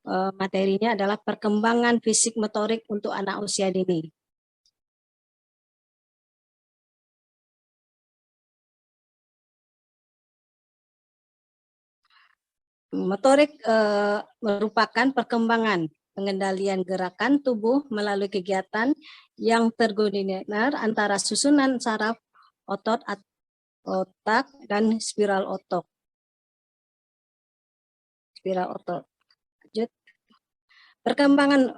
materinya adalah perkembangan fisik motorik untuk anak usia dini. Motorik merupakan perkembangan pengendalian gerakan tubuh melalui kegiatan yang terkoordinir antara susunan saraf, otot, otak, dan spiral otot. Lanjut. Perkembangan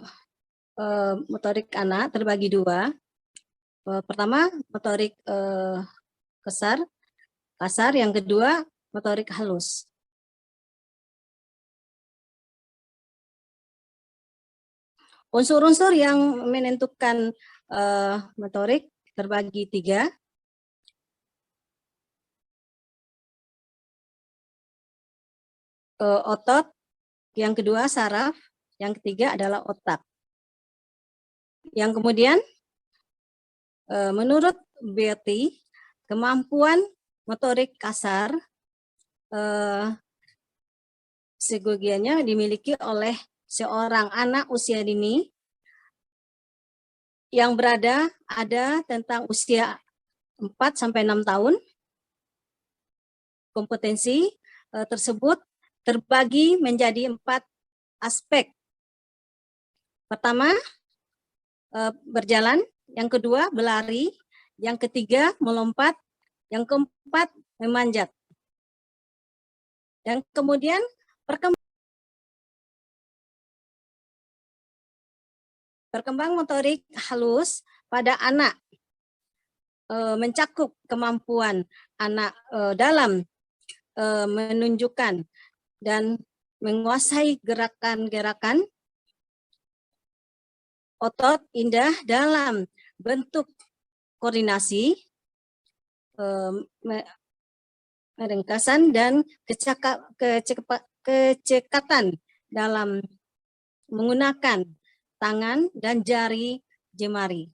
motorik anak terbagi dua. Pertama, motorik kasar, yang kedua, motorik halus. Unsur-unsur yang menentukan motorik terbagi tiga. Otot, yang kedua saraf, yang ketiga adalah otak. Yang kemudian, menurut Beatty, kemampuan motorik kasar seyogianya dimiliki oleh seorang anak usia dini yang ada tentang usia 4-6 tahun. Kompetensi tersebut terbagi menjadi 4 aspek. Pertama, berjalan, yang kedua berlari, yang ketiga melompat, yang keempat memanjat. Dan kemudian perkembangan motorik halus pada anak mencakup kemampuan anak dalam menunjukkan dan menguasai gerakan-gerakan otot indah dalam bentuk koordinasi, merengkasan, dan kecekatan dalam menggunakan tangan dan jari jemari.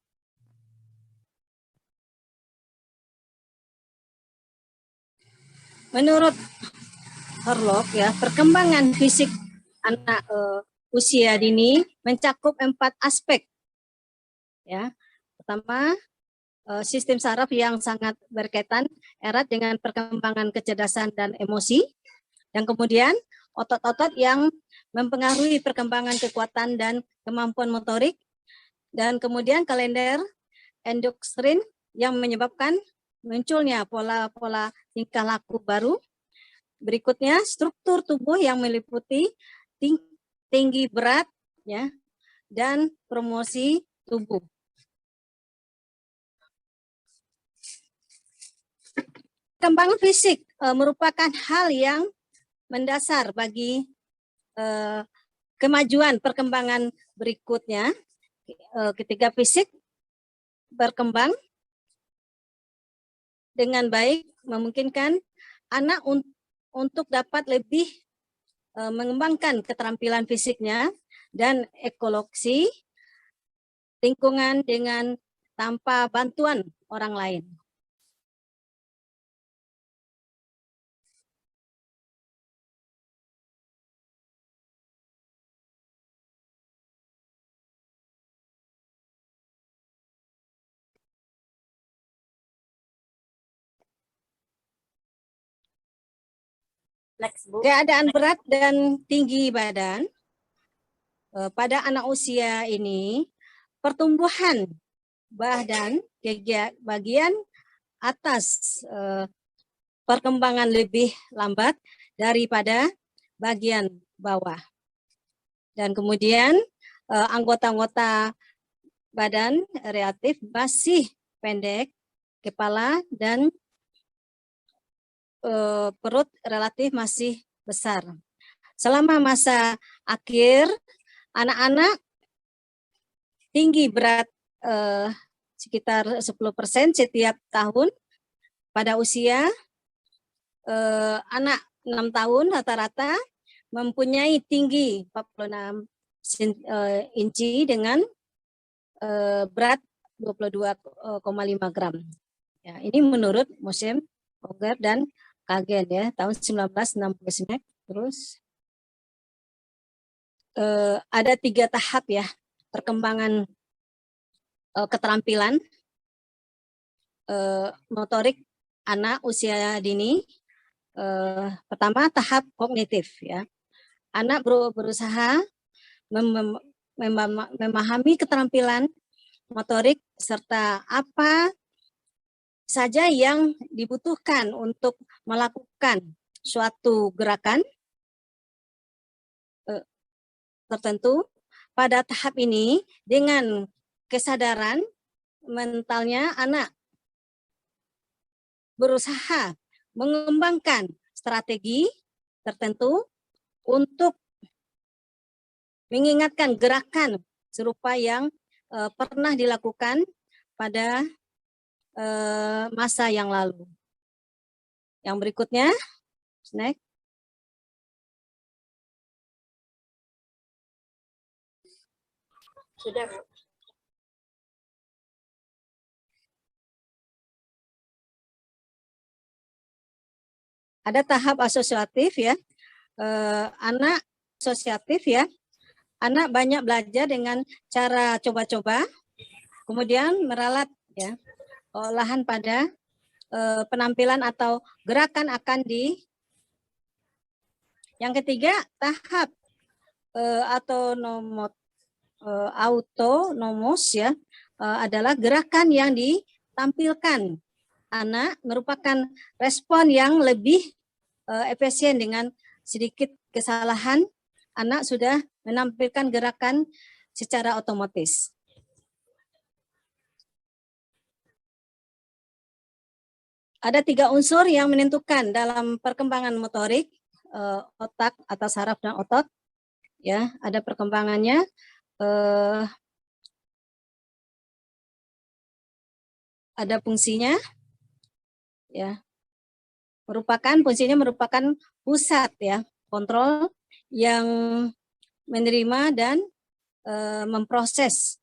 Menurut Horlock, ya, perkembangan fisik anak usia dini mencakup 4 aspek. Ya, pertama, sistem saraf yang sangat berkaitan erat dengan perkembangan kecerdasan dan emosi. Yang kemudian, otot-otot yang mempengaruhi perkembangan kekuatan dan kemampuan motorik. Dan kemudian kalender endokrin yang menyebabkan munculnya pola-pola tingkah laku baru. Berikutnya, struktur tubuh yang meliputi tinggi berat, ya, dan promosi tubuh. Perkembangan fisik merupakan hal yang mendasar bagi kemajuan perkembangan berikutnya. Ketika fisik berkembang dengan baik, memungkinkan anak untuk dapat lebih mengembangkan keterampilan fisiknya dan ekologi lingkungan dengan tanpa bantuan orang lain. Keadaan berat dan tinggi badan pada anak usia ini, pertumbuhan badan bagian atas perkembangan lebih lambat daripada bagian bawah. Dan kemudian anggota-anggota badan relatif masih pendek, kepala dan perut relatif masih besar. Selama masa akhir, anak-anak tinggi berat sekitar 10% setiap tahun. Pada usia anak 6 tahun rata-rata mempunyai tinggi 46 inci dengan berat 22,5 gram. Ya, ini menurut Museum Oger dan Kagen, ya, tahun 1969. Terus ada 3 tahap ya perkembangan keterampilan motorik anak usia dini. Pertama tahap kognitif ya. Anak berusaha memahami keterampilan motorik serta apa saja yang dibutuhkan untuk melakukan suatu gerakan tertentu. Pada tahap ini dengan kesadaran mentalnya anak berusaha mengembangkan strategi tertentu untuk mengingatkan gerakan serupa yang pernah dilakukan pada masa yang lalu. Yang berikutnya, next. Sudah, Bu. Ada tahap asosiatif ya. Anak asosiatif ya. Anak banyak belajar dengan cara coba-coba, kemudian meralat ya olahan pada penampilan atau gerakan akan di. Yang ketiga tahap autonomos ya adalah gerakan yang ditampilkan anak merupakan respon yang lebih efisien. Dengan sedikit kesalahan anak sudah menampilkan gerakan secara otomatis. Ada 3 unsur yang menentukan dalam perkembangan motorik otak atau saraf dan otot ya. Ada perkembangannya ada fungsinya ya. Fungsinya merupakan pusat ya kontrol yang menerima dan memproses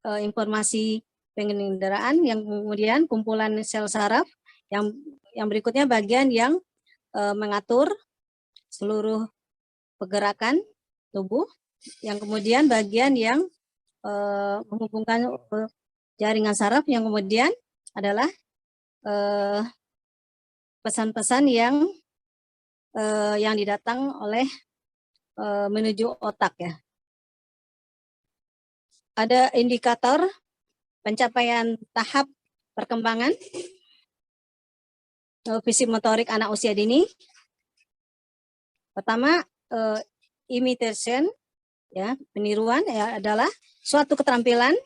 informasi pengendaraan, yang kemudian kumpulan sel saraf, yang berikutnya bagian yang mengatur seluruh pergerakan tubuh, yang kemudian bagian yang menghubungkan jaringan saraf, yang kemudian adalah pesan-pesan yang didatang oleh menuju otak ya. Ada indikator pencapaian tahap perkembangan fisik motorik anak usia dini. Pertama, imitation ya, peniruan ya, adalah suatu keterampilan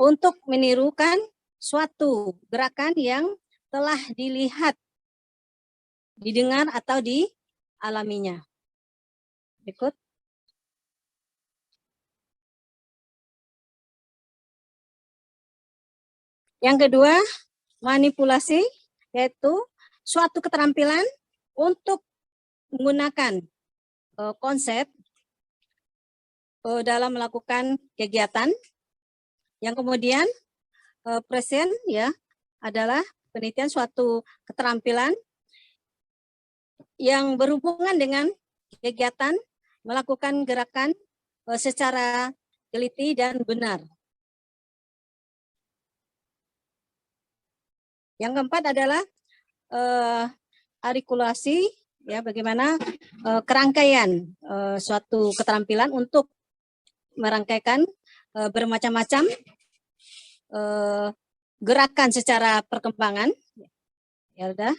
untuk menirukan suatu gerakan yang telah dilihat, didengar atau dialaminya. Berikut. Yang kedua, manipulasi, yaitu suatu keterampilan untuk menggunakan konsep dalam melakukan kegiatan. Yang kemudian present ya adalah penelitian suatu keterampilan yang berhubungan dengan kegiatan melakukan gerakan secara teliti dan benar. Yang keempat adalah artikulasi ya, bagaimana kerangkaian suatu keterampilan untuk merangkaikan bermacam-macam gerakan secara perkembangan. Ya udah,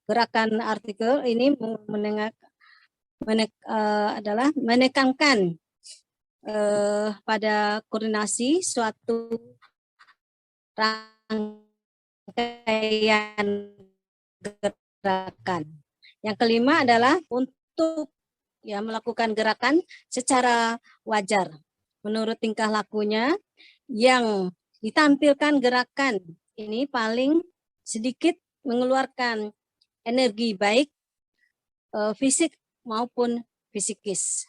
gerakan artikel ini adalah menekankan pada koordinasi suatu rangkaian gerakan. Yang kelima adalah untuk ya melakukan gerakan secara wajar menurut tingkah lakunya. Yang ditampilkan gerakan ini paling sedikit mengeluarkan energi baik fisik maupun psikis.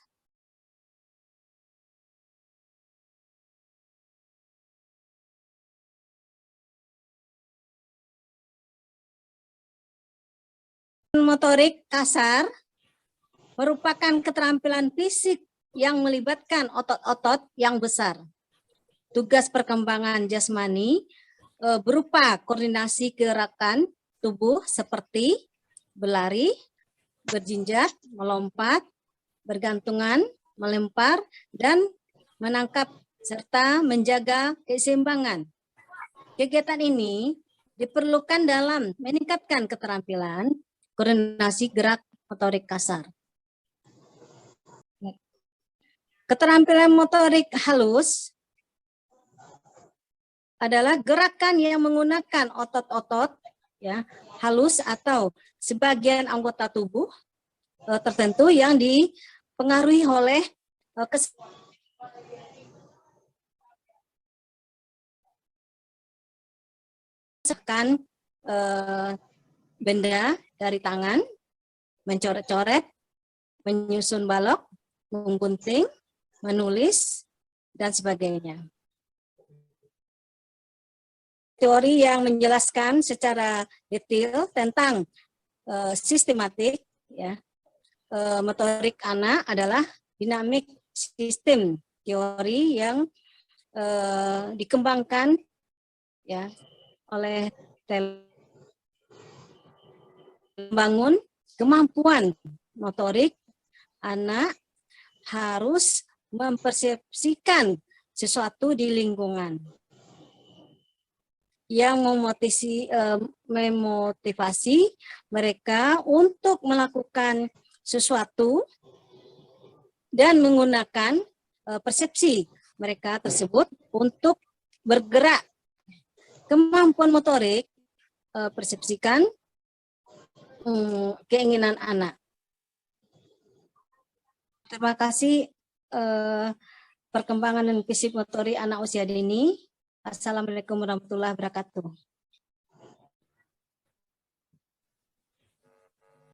Motorik kasar merupakan keterampilan fisik yang melibatkan otot-otot yang besar. Tugas perkembangan jasmani berupa koordinasi gerakan tubuh seperti berlari, berjinjat, melompat, bergantungan, melempar, dan menangkap serta menjaga keseimbangan. Kegiatan ini diperlukan dalam meningkatkan keterampilan koordinasi gerak motorik kasar. Keterampilan motorik halus adalah gerakan yang menggunakan otot-otot ya halus atau sebagian anggota tubuh tertentu yang dipengaruhi oleh benda dari tangan, mencoret-coret, menyusun balok, menggunting, menulis, dan sebagainya. Teori yang menjelaskan secara detail tentang sistematik ya, motorik anak adalah dinamik sistem, teori yang dikembangkan ya oleh membangun kemampuan motorik anak harus mempersepsikan sesuatu di lingkungan yang memotivasi mereka untuk melakukan sesuatu dan menggunakan persepsi mereka tersebut untuk bergerak. Kemampuan motorik persepsikan keinginan anak. Terima kasih perkembangan dan fisik motorik anak usia dini. Assalamualaikum warahmatullahi wabarakatuh.